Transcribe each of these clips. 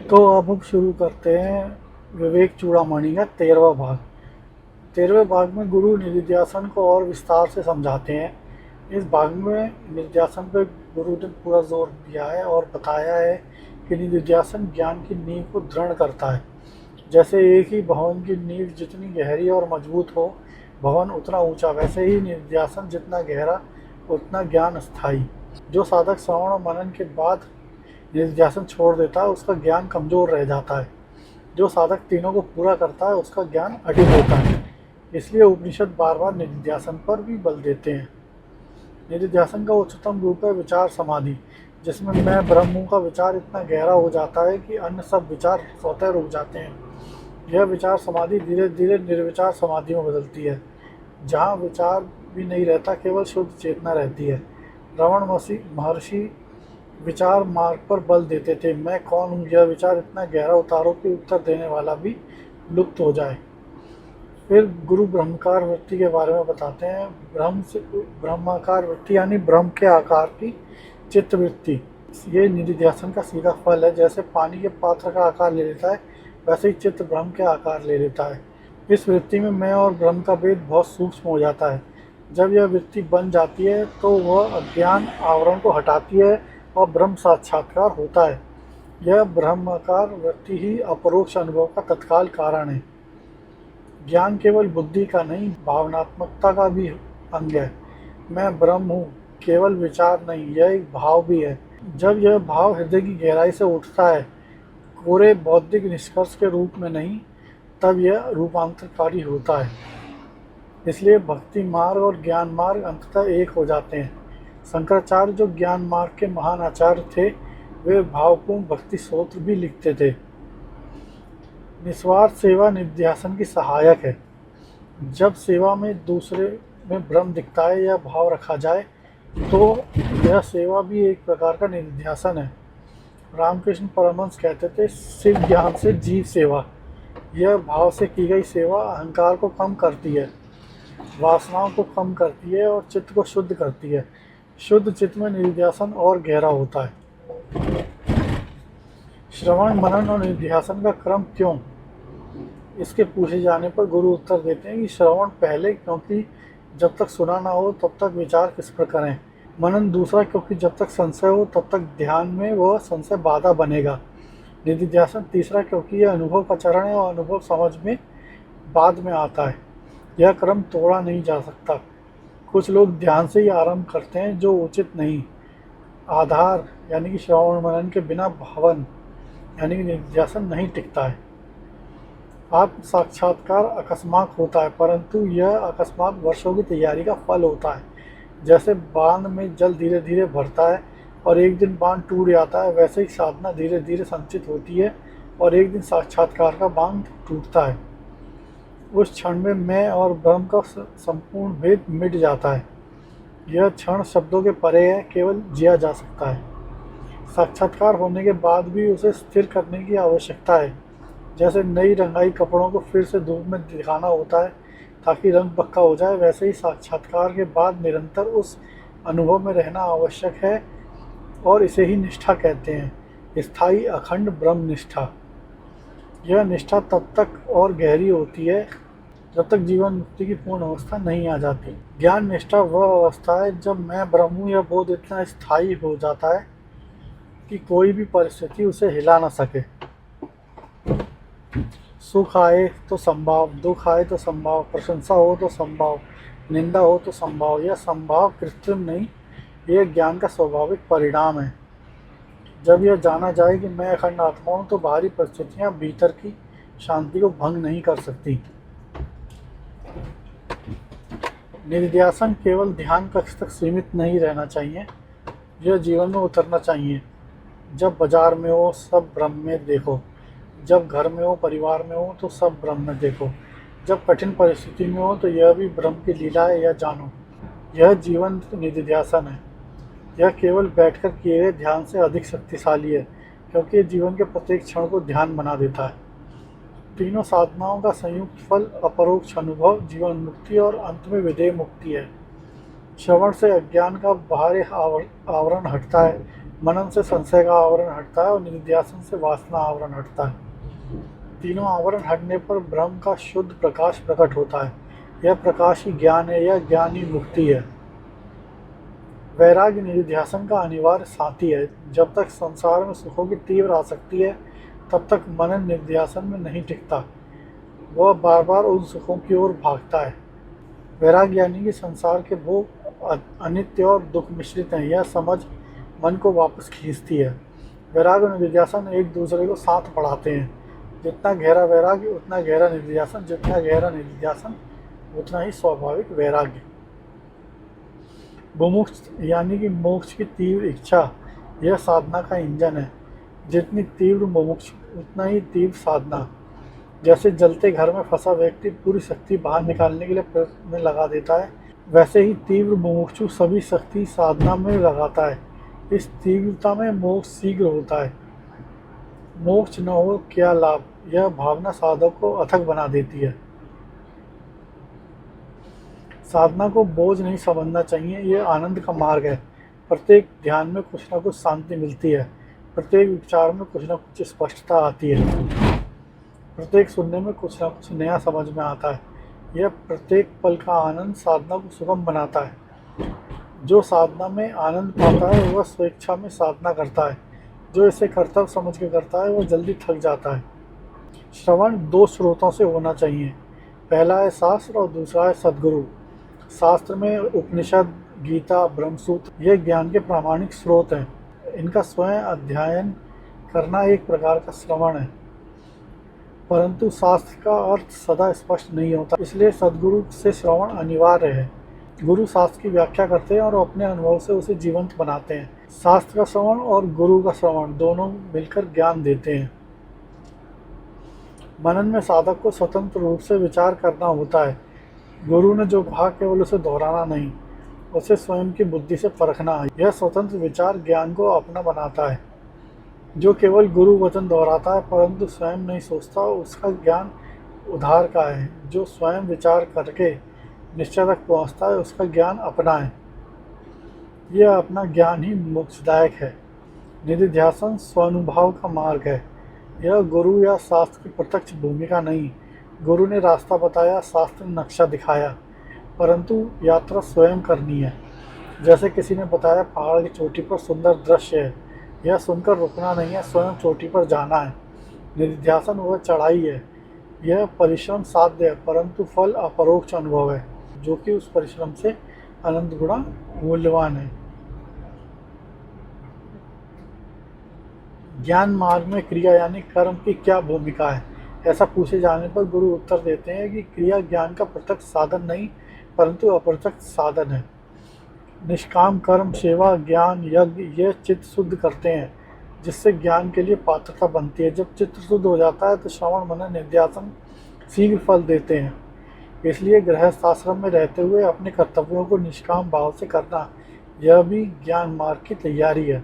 तो अब हम शुरू करते हैं विवेक चूड़ामणि का 13वां भाग। 13वें भाग में गुरु निधिध्यासन को और विस्तार से समझाते हैं। इस भाग में निधिध्यासन पर गुरु ने पूरा जोर दिया है और बताया है कि निधिध्यासन ज्ञान की नींव को दृढ़ करता है। जैसे एक ही भवन की नींव जितनी गहरी और मजबूत हो, भवन उतना ऊंचा, वैसे ही निधिध्यासन जितना गहरा उतना ज्ञान स्थायी। जो साधक श्रवण और मनन के बाद निधिध्यासन छोड़ देता है उसका ज्ञान कमजोर रह जाता है। जो साधक तीनों को पूरा करता है उसका ज्ञान अटूट होता है। इसलिए उपनिषद बार बार निधिध्यासन पर भी बल देते हैं। निधिध्यासन का उच्चतम रूप है विचार समाधि, जिसमें मैं ब्रह्म हूँ का विचार इतना गहरा हो जाता है कि अन्य सब विचार स्वतः रुक जाते हैं। यह विचार समाधि धीरे धीरे निर्विचार समाधि में बदलती है, जहाँ विचार भी नहीं रहता, केवल शुद्ध चेतना रहती है। रमण महर्षि विचार मार्ग पर बल देते थे। मैं कौन हूँ यह विचार इतना गहरा उतारो कि उत्तर देने वाला भी लुप्त हो जाए। फिर गुरु ब्रह्माकार वृत्ति के बारे में बताते हैं। ब्रह्माकार वृत्ति यानी ब्रह्म के आकार की चित्त वृत्ति। ये निधिध्यासन का सीधा फल है। जैसे पानी के पात्र का आकार ले लेता है, वैसे ही चित्त ब्रह्म के आकार ले लेता है। इस वृत्ति में मैं और ब्रह्म का भेद बहुत सूक्ष्म हो जाता है। जब यह वृत्ति बन जाती है तो वह अज्ञान आवरण को हटाती है और ब्रह्म साक्षात्कार होता है। यह ब्रह्माकार वृत्ति ही अपरोक्ष अनुभव का तत्काल कारण है। ज्ञान केवल बुद्धि का नहीं, भावनात्मकता का भी अंग है। मैं ब्रह्म हूँ केवल विचार नहीं, यह एक भाव भी है। जब यह भाव हृदय की गहराई से उठता है, कोरे बौद्धिक निष्कर्ष के रूप में नहीं, तब यह रूपांतरकारी होता है। इसलिए भक्ति मार्ग और ज्ञान मार्ग अंततः एक हो जाते हैं। शंकराचार्य जो ज्ञान मार्ग के महान आचार्य थे, वे भावपूर्ण भक्ति स्तोत्र भी लिखते थे। निस्वार्थ सेवा निधिध्यासन की सहायक है। जब सेवा में दूसरे में ब्रह्म दिखता है या भाव रखा जाए तो यह सेवा भी एक प्रकार का निधिध्यासन है। रामकृष्ण परमहंस कहते थे, शिव ज्ञान से जीव सेवा। यह भाव से की गई सेवा अहंकार को कम करती है, वासनाओं को कम करती है और चित्त को शुद्ध करती है। शुद्ध चित्त में निधिध्यासन और गहरा होता है। श्रवण मनन और निधिध्यासन का क्रम क्यों, इसके पूछे जाने पर गुरु उत्तर देते हैं कि श्रवण पहले, क्योंकि जब तक सुना ना हो तब तक विचार किस पर करें। मनन दूसरा, क्योंकि जब तक संशय हो तब तक ध्यान में वह संशय बाधा बनेगा। निधिध्यासन तीसरा, क्योंकि यह अनुभव का चरण है और अनुभव समझ में बाद में आता है। यह क्रम तोड़ा नहीं जा सकता। कुछ लोग ध्यान से ही आरंभ करते हैं, जो उचित नहीं। आधार यानी कि श्रवण मनन के बिना भावन यानी कि निधिध्यासन नहीं टिकता है। आत्म साक्षात्कार अकस्मात होता है, परंतु यह अकस्मात वर्षों की तैयारी का फल होता है। जैसे बांध में जल धीरे धीरे भरता है और एक दिन बांध टूट जाता है, वैसे ही साधना धीरे धीरे संचित होती है और एक दिन साक्षात्कार का बांध टूटता है। उस क्षण में मैं और ब्रह्म का संपूर्ण भेद मिट जाता है। यह क्षण शब्दों के परे है, केवल जिया जा सकता है। साक्षात्कार होने के बाद भी उसे स्थिर करने की आवश्यकता है। जैसे नई रंगाई कपड़ों को फिर से धूप में दिखाना होता है ताकि रंग पक्का हो जाए, वैसे ही साक्षात्कार के बाद निरंतर उस अनुभव में रहना आवश्यक है और इसे ही निष्ठा कहते हैं, स्थायी अखंड ब्रह्म निष्ठा। यह निष्ठा तब तक और गहरी होती है जब तक जीवन मुक्ति की पूर्ण अवस्था नहीं आ जाती। ज्ञान निष्ठा वह अवस्था है जब मैं ब्रह्म हूँ यह बोध इतना स्थायी हो जाता है कि कोई भी परिस्थिति उसे हिला ना सके। सुख आए तो संभाव, दुख आए तो संभाव, प्रशंसा हो तो संभाव, निंदा हो तो संभाव। यह संभाव कृत्रिम नहीं, यह ज्ञान का स्वाभाविक परिणाम है। जब यह जाना जाए कि मैं अखंड आत्मा हूँ तो बाहरी परिस्थितियाँ भीतर की शांति को भंग नहीं कर सकती। निधिध्यासन केवल ध्यान कक्ष तक सीमित नहीं रहना चाहिए, यह जीवन में उतरना चाहिए। जब बाजार में हो सब ब्रह्म में देखो, जब घर में हो परिवार में हो तो सब ब्रह्म में देखो, जब कठिन परिस्थिति में हो तो यह भी ब्रह्म की लीला है, यह जानो। यह जीवन निधिध्यासन है। यह केवल बैठकर किए गए ध्यान से अधिक शक्तिशाली है, क्योंकि यह जीवन के प्रत्येक क्षण को ध्यान बना देता है। तीनों साधनाओं का संयुक्त फल अपरोक्ष अनुभव, जीवन मुक्ति और अंत में विदेह मुक्ति है। श्रवण से अज्ञान का बाहरी आवरण हटता है, मनन से संशय का आवरण हटता है और निधिध्यासन से वासना आवरण हटता है। तीनों आवरण हटने पर ब्रह्म का शुद्ध प्रकाश प्रकट होता है। यह प्रकाश ही ज्ञान है, यह ज्ञान ही मुक्ति है। वैराग्य निधिध्यासन का अनिवार्य साथी है। जब तक संसार में सुखों की तीव्र आसक्ति है, तब तक मनन निधिध्यासन में नहीं टिकता। वह बार बार उन सुखों की ओर भागता है। वैराग्य यानी कि संसार के भोग अनित्य और दुख मिश्रित हैं, यह समझ मन को वापस खींचती है। वैराग्य और निधिध्यासन एक दूसरे को साथ बढ़ाते हैं। जितना गहरा वैराग्य उतना गहरा निधिध्यासन, जितना गहरा निधिध्यासन उतना ही स्वाभाविक वैराग्य। मुमुक्ष यानी कि मोक्ष की तीव्र इच्छा, यह साधना का इंजन है। जितनी तीव्र मुमुक्ष उतना ही तीव्र साधना। जैसे जलते घर में फंसा व्यक्ति पूरी शक्ति बाहर निकालने के लिए प्रयत्न में लगा देता है, वैसे ही तीव्र मुमुक्षु सभी शक्ति साधना में लगाता है। इस तीव्रता में मोक्ष शीघ्र होता है। मोक्ष न हो क्या लाभ, यह भावना साधक को अथक बना देती है। साधना को बोझ नहीं समझना चाहिए, यह आनंद का मार्ग है। प्रत्येक ध्यान में कुछ न कुछ शांति मिलती है, प्रत्येक विचार में कुछ न कुछ स्पष्टता आती है, प्रत्येक सुनने में कुछ न कुछ नया समझ में आता है। यह प्रत्येक पल का आनंद साधना को सुगम बनाता है। जो साधना में आनंद पाता है वह स्वेच्छा में साधना करता है। जो इसे कर्तव्य समझ के करता है वह जल्दी थक जाता है। श्रवण दो स्रोतों से होना चाहिए। पहला है शास्त्र और दूसरा है सद्गुरु। शास्त्र में उपनिषद, गीता, ब्रह्मसूत्र ये ज्ञान के प्रामाणिक स्रोत हैं। इनका स्वयं अध्ययन करना एक प्रकार का श्रवण है, परंतु शास्त्र का अर्थ सदा स्पष्ट नहीं होता, इसलिए सद्गुरु से श्रवण अनिवार्य है। गुरु शास्त्र की व्याख्या करते हैं और अपने अनुभव से उसे जीवंत बनाते हैं। शास्त्र का श्रवण और गुरु का श्रवण दोनों मिलकर ज्ञान देते हैं। मनन में साधक को स्वतंत्र रूप से विचार करना होता है। गुरु ने जो कहा केवल उसे दोहराना नहीं, उसे स्वयं की बुद्धि से परखना है। यह स्वतंत्र विचार ज्ञान को अपना बनाता है। जो केवल गुरु वचन दोहराता है परंतु स्वयं नहीं सोचता, उसका ज्ञान उधार का है। जो स्वयं विचार करके निश्चय तक पहुँचता है, उसका ज्ञान अपना है। यह अपना ज्ञान ही मोक्षदायक है। निधिध्यासन स्वानुभव का मार्ग है। यह गुरु या शास्त्र की प्रत्यक्ष भूमिका नहीं। गुरु ने रास्ता बताया, शास्त्र ने नक्शा दिखाया, परंतु यात्रा स्वयं करनी है। जैसे किसी ने बताया पहाड़ की चोटी पर सुंदर दृश्य है, यह सुनकर रुकना नहीं है, स्वयं चोटी पर जाना है। निधिध्यासन वह चढ़ाई है। यह परिश्रम साध्य है, परंतु फल अपरोक्ष अनुभव है, जो कि उस परिश्रम से अनंत गुणा मूल्यवान है। ज्ञान मार्ग में क्रिया यानी कर्म की क्या भूमिका है, ऐसा पूछे जाने पर गुरु उत्तर देते हैं कि क्रिया ज्ञान का प्रत्यक्ष साधन नहीं, परंतु अप्रत्यक्ष साधन है। निष्काम कर्म, सेवा, ज्ञान, यज्ञ ये चित्त शुद्ध करते हैं, जिससे ज्ञान के लिए पात्रता बनती है। जब चित्त शुद्ध हो जाता है तो श्रवण, मनन, निधिध्यासन शीघ्र फल देते हैं। इसलिए गृहस्थ आश्रम में रहते हुए अपने कर्तव्यों को निष्काम भाव से करना, यह भी ज्ञान मार्ग की तैयारी है।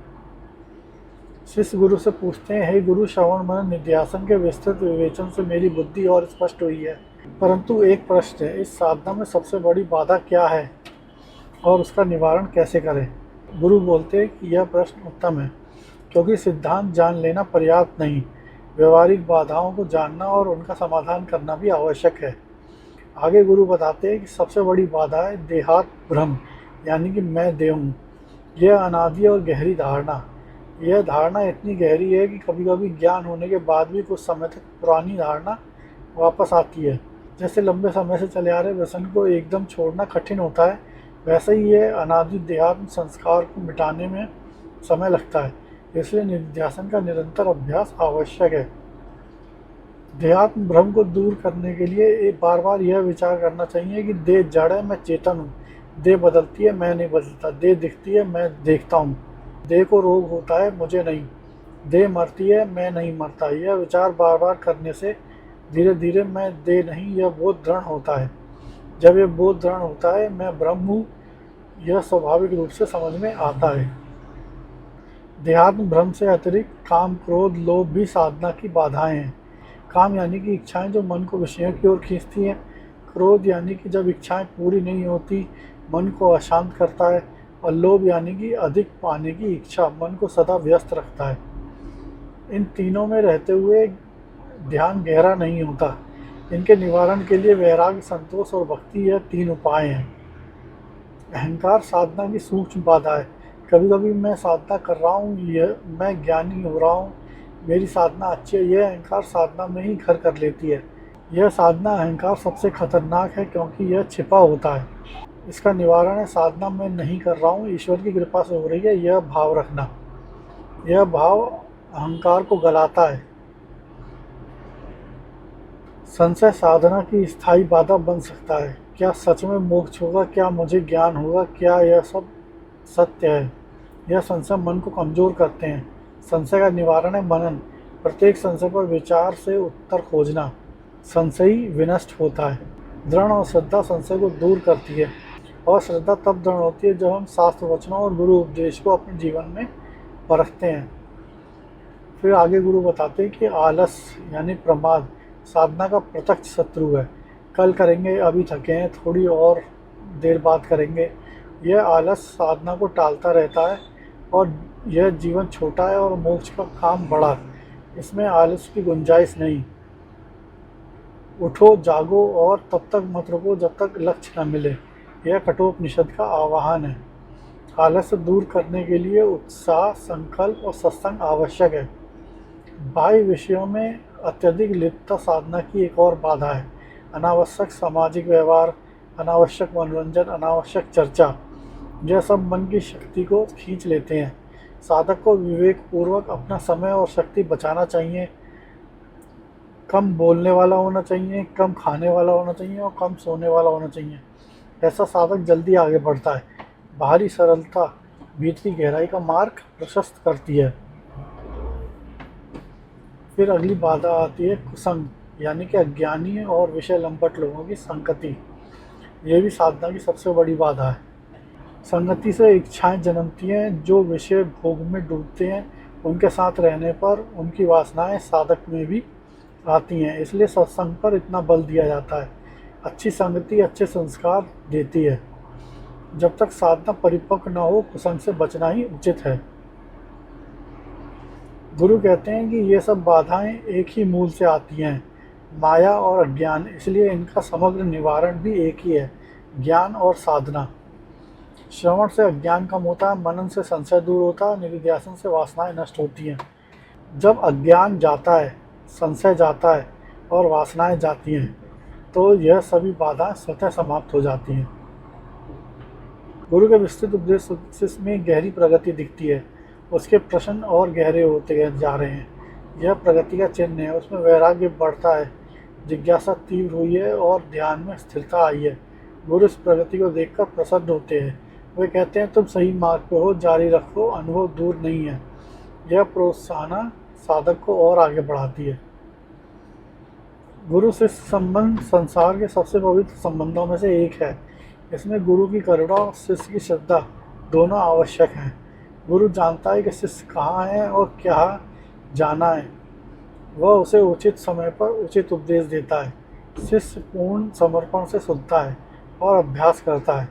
शिष्य गुरु से पूछते हैं, हे गुरु, श्रवण, मनन, निधिध्यासन के विस्तृत विवेचन से मेरी बुद्धि और स्पष्ट हुई है, परंतु एक प्रश्न है, इस साधना में सबसे बड़ी बाधा क्या है और उसका निवारण कैसे करें? गुरु बोलते हैं कि यह प्रश्न उत्तम है, क्योंकि सिद्धांत जान लेना पर्याप्त नहीं, व्यवहारिक बाधाओं को जानना और उनका समाधान करना भी आवश्यक है। आगे गुरु बताते हैं कि सबसे बड़ी बाधा है देहात्म भ्रम, यानी कि मैं देह हूँ। यह अनादि और गहरी धारणा। यह धारणा इतनी गहरी है कि कभी कभी ज्ञान होने के बाद भी कुछ समय तक पुरानी धारणा वापस आती है। जैसे लंबे समय से चले आ रहे व्यसन को एकदम छोड़ना कठिन होता है, वैसे ही यह अनादि देहात्म संस्कार को मिटाने में समय लगता है। इसलिए निधिध्यासन का निरंतर अभ्यास आवश्यक है। देहात्म भ्रम को दूर करने के लिए बार बार यह विचार करना चाहिए कि देह जड़ है, मैं चेतन हूँ। देह बदलती है, मैं नहीं बदलता। देह दिखती है, मैं देखता हूँ। देह को रोग होता है, मुझे नहीं। देह मरती है, मैं नहीं मरता। यह विचार बार बार करने से धीरे धीरे मैं देह नहीं, यह बोध दृढ़ होता है। जब यह बोध दृढ़ होता है मैं ब्रह्म हूँ, यह स्वाभाविक रूप से समझ में आता है। देहात्म भ्रम से अतिरिक्त काम, क्रोध, लोभ भी साधना की बाधाएं हैं। काम यानी कि इच्छाएं जो मन को विषयों की ओर खींचती हैं। क्रोध यानी कि जब इच्छाएं पूरी नहीं होती मन को अशांत करता है। और लोभ यानी कि अधिक पाने की इच्छा मन को सदा व्यस्त रखता है। इन तीनों में रहते हुए ध्यान गहरा नहीं होता। इनके निवारण के लिए वैराग्य, संतोष और भक्ति, यह तीन उपाय हैं। अहंकार साधना की सूक्ष्म बाधा है। कभी कभी मैं साधना कर रहा हूँ, यह मैं ज्ञानी हो रहा हूँ, मेरी साधना अच्छी है, यह अहंकार साधना में ही घर कर लेती है। यह साधना अहंकार सबसे खतरनाक है क्योंकि यह छिपा होता है। इसका निवारण है साधना मैं नहीं कर रहा हूँ, ईश्वर की कृपा से हो रही है, यह भाव रखना। यह भाव अहंकार को गलाता है। संशय साधना की स्थायी बाधा बन सकता है। क्या सच में मोक्ष होगा? क्या मुझे ज्ञान होगा? क्या यह सब सत्य है? यह संशय मन को कमजोर करते हैं। संशय का निवारण है मनन। प्रत्येक संशय पर विचार से उत्तर खोजना। संशयी विनष्ट होता है। दृढ़ और श्रद्धा संशय को दूर करती है। और श्रद्धा तब दृढ़ होती है जब हम शास्त्र वचनों और गुरु उपदेश को अपने जीवन में परखते हैं। फिर आगे गुरु बताते हैं कि आलस यानी प्रमाद साधना का प्रत्यक्ष शत्रु है। कल करेंगे, अभी थके हैं, थोड़ी और देर बाद करेंगे। यह आलस साधना को टालता रहता है और यह जीवन छोटा है और मोक्ष का काम बड़ा। इसमें आलस की गुंजाइश नहीं। उठो, जागो और तब तक मत रुको जब तक लक्ष्य न मिले। यह कठोपनिषद का आह्वान है। आलस दूर करने के लिए उत्साह, संकल्प और सत्संग आवश्यक है। बाह्य विषयों में अत्यधिक लिप्तता साधना की एक और बाधा है। अनावश्यक सामाजिक व्यवहार, अनावश्यक मनोरंजन, अनावश्यक चर्चा, यह सब मन की शक्ति को खींच लेते हैं। साधक को विवेक पूर्वक अपना समय और शक्ति बचाना चाहिए। कम बोलने वाला होना चाहिए, कम खाने वाला होना चाहिए और कम सोने वाला होना चाहिए। ऐसा साधक जल्दी आगे बढ़ता है। बाहरी सरलता भीतरी गहराई का मार्ग प्रशस्त करती है। फिर अगली बाधा आती है कुसंग, यानी कि अज्ञानी और विषय लंपट लोगों की संगति। ये भी साधना की सबसे बड़ी बाधा है। संगति से इच्छाएं जन्मती हैं। जो विषय भोग में डूबते हैं, उनके साथ रहने पर उनकी वासनाएं साधक में भी आती हैं। इसलिए सत्संग पर इतना बल दिया जाता है। अच्छी संगति अच्छे संस्कार देती है। जब तक साधना परिपक्व न हो, कुसंग से बचना ही उचित है। गुरु कहते हैं कि ये सब बाधाएं एक ही मूल से आती हैं, माया और अज्ञान। इसलिए इनका समग्र निवारण भी एक ही है, ज्ञान और साधना। श्रवण से अज्ञान कम होता है, मनन से संशय दूर होता है, निधिध्यासन से वासनाएं नष्ट होती हैं। जब अज्ञान जाता है, संशय जाता है और वासनाएं जाती हैं, तो यह सभी बाधाएं स्वतः समाप्त हो जाती हैं। गुरु के विस्तृत उपदेश में गहरी प्रगति दिखती है। उसके प्रश्न और गहरे होते जा रहे हैं। यह प्रगति का चिन्ह है। उसमें वैराग्य बढ़ता है, जिज्ञासा तीव्र हुई है और ध्यान में स्थिरता आई है। गुरु इस प्रगति को देखकर प्रसन्न होते हैं। वे कहते हैं तुम सही मार्ग पे हो, जारी रखो, अनुभव दूर नहीं है। यह प्रोत्साहन साधक को और आगे बढ़ाती है। गुरु शिष्य संबंध संसार के सबसे पवित्र संबंधों में से एक है। इसमें गुरु की करुणा और शिष्य की श्रद्धा दोनों आवश्यक हैं। गुरु जानता है कि शिष्य कहाँ है और क्या जाना है। वह उसे उचित समय पर उचित उपदेश देता है। शिष्य पूर्ण समर्पण से सुनता है और अभ्यास करता है।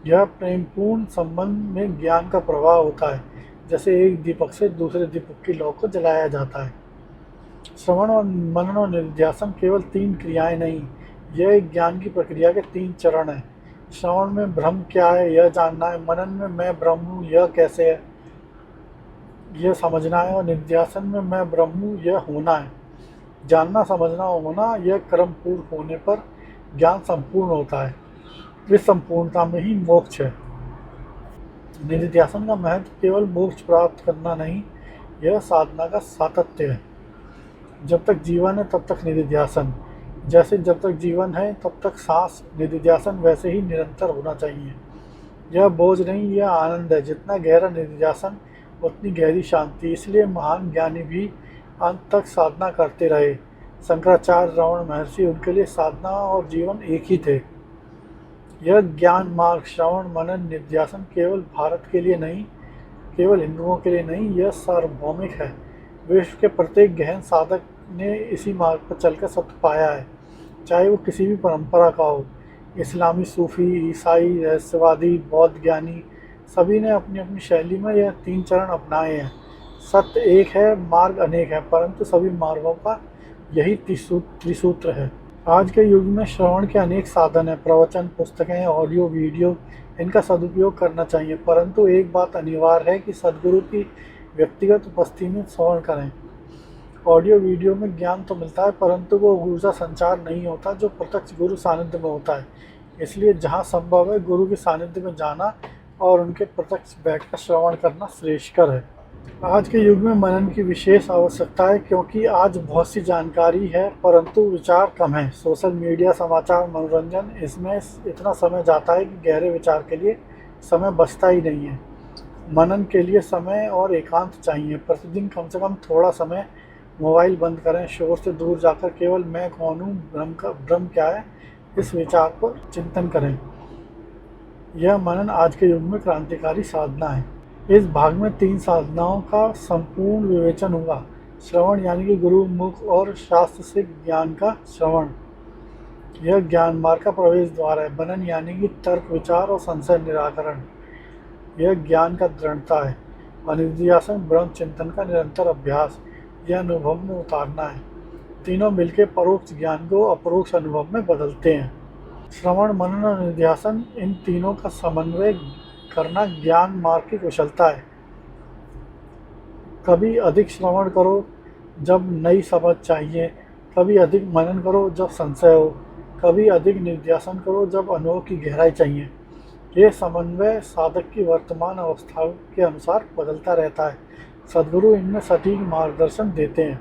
यह प्रेमपूर्ण संबंध में ज्ञान का प्रवाह होता है, जैसे एक दीपक से दूसरे दीपक की लौ को जलाया जाता है। श्रवण और मनन और निधिध्यासन केवल 3 क्रियाएं नहीं, यह एक ज्ञान की प्रक्रिया के 3 चरण हैं। श्रवण में ब्रह्म क्या है यह जानना है, मनन में मैं ब्रह्म हूँ यह कैसे है यह समझना है, और निधिध्यासन में मैं ब्रह्म हूँ यह होना है। जानना, समझना और होना, यह कर्म पूर्ण होने पर ज्ञान संपूर्ण होता है। इस संपूर्णता में ही मोक्ष है। निधिध्यासन का महत्व केवल मोक्ष प्राप्त करना नहीं, यह साधना का सातत्य है। जब तक जीवन है तब तक निधिध्यासन, जैसे जब तक जीवन है तब तक सांस, निधिध्यासन वैसे ही निरंतर होना चाहिए। यह बोझ नहीं, यह आनंद है। जितना गहरा निधिध्यासन उतनी गहरी शांति। इसलिए महान ज्ञानी भी अंत तक साधना करते रहे। शंकराचार्य, रमण महर्षि, उनके लिए साधना और जीवन एक ही थे। यह ज्ञान मार्ग, श्रवण, मनन, निधिध्यासन केवल भारत के लिए नहीं, केवल हिंदुओं के लिए नहीं, यह सार्वभौमिक है। विश्व के प्रत्येक गहन साधक ने इसी मार्ग पर चलकर सत्य पाया है, चाहे वो किसी भी परंपरा का हो। इस्लामी, सूफी, ईसाई, रहस्यवादी, बौद्ध ज्ञानी, सभी ने अपनी अपनी शैली में यह 3 चरण अपनाए हैं। सत्य एक है, मार्ग अनेक है, परंतु सभी मार्गों का यही त्रिसूत्र है। आज के युग में श्रवण के अनेक साधन हैं, प्रवचन, पुस्तकें, ऑडियो, वीडियो, इनका सदुपयोग करना चाहिए, परंतु एक बात अनिवार्य है कि सद्गुरु की व्यक्तिगत उपस्थिति में श्रवण करें। ऑडियो वीडियो में ज्ञान तो मिलता है, परंतु वो ऊर्जा संचार नहीं होता जो प्रत्यक्ष गुरु सानिध्य में होता है। इसलिए जहाँ संभव है गुरु के सानिध्य में जाना और उनके प्रत्यक्ष बैठकर श्रवण करना श्रेष्ठकर है। आज के युग में मनन की विशेष आवश्यकता है, क्योंकि आज बहुत सी जानकारी है परंतु विचार कम है। सोशल मीडिया, समाचार, मनोरंजन, इसमें इतना समय जाता है कि गहरे विचार के लिए समय बचता ही नहीं है। मनन के लिए समय और एकांत चाहिए। प्रतिदिन कम से कम थोड़ा समय मोबाइल बंद करें, शोर से दूर जाकर केवल मैं कौन हूँ, ब्रह्म क्या है, इस विचार पर चिंतन करें। यह मनन आज के युग में क्रांतिकारी साधना है। इस भाग में 3 साधनाओं का संपूर्ण विवेचन होगा। श्रवण यानी कि गुरु मुख और शास्त्र से ज्ञान का श्रवण, यह ज्ञान मार्ग का प्रवेश द्वार है। मनन यानी कि तर्क, विचार और संशय निराकरण, यह ज्ञान का दृढ़ता है। अनिर्ध्यासन ब्रह्म चिंतन का निरंतर अभ्यास, यह अनुभव में उतारना है। तीनों मिलकर परोक्ष ज्ञान को अपरोक्ष अनुभव में बदलते हैं। श्रवण, मनन और निध्यासन, इन तीनों का समन्वय करना ज्ञान मार्ग की कुशलता है। कभी अधिक श्रवण करो जब नई समझ चाहिए, कभी अधिक मनन करो जब संशय हो, कभी अधिक निध्यासन करो जब अनुभव की गहराई चाहिए। ये समन्वय साधक की वर्तमान अवस्था के अनुसार बदलता रहता है। सद्गुरु इनमें सटीक मार्गदर्शन देते हैं।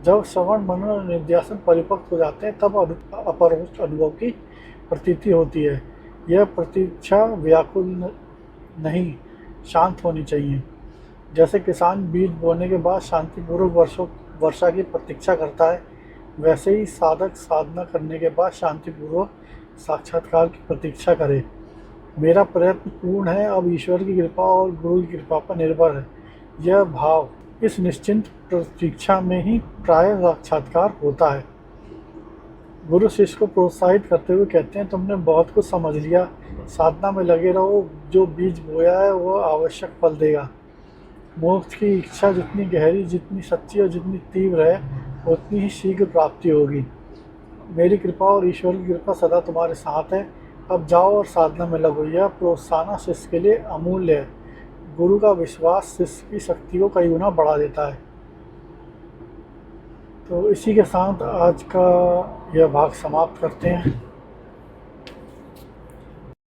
जब श्रवण, मनन और निध्यासन परिपक्व हो जाते हैं तब अपरोक्ष अनुभव की प्रतीति होती है। यह प्रतीक्षा व्याकुल नहीं, शांत होनी चाहिए। जैसे किसान बीज बोने के बाद शांतिपूर्वक वर्षा की प्रतीक्षा करता है, वैसे ही साधक साधना करने के बाद शांतिपूर्वक साक्षात्कार की प्रतीक्षा करे। मेरा प्रयत्न पूर्ण है, अब ईश्वर की कृपा और गुरु की कृपा पर निर्भर है। यह भाव, इस निश्चिंत प्रतीक्षा में ही प्राय साक्षात्कार होता है। गुरु शिष्य को प्रोत्साहित करते हुए कहते हैं, तुमने बहुत कुछ समझ लिया, साधना में लगे रहो, जो बीज बोया है वह आवश्यक फल देगा। मोक्ष की इच्छा जितनी गहरी, जितनी सच्ची और जितनी तीव्र है, उतनी ही शीघ्र प्राप्ति होगी। मेरी कृपा और ईश्वर की कृपा सदा तुम्हारे साथ है। अब जाओ और साधना में लगो। यह प्रोत्साहन शिष्य के लिए अमूल्य है। गुरु का विश्वास शिष्य की शक्ति को कई गुना बढ़ा देता है। तो इसी के साथ आज का यह भाग समाप्त करते हैं।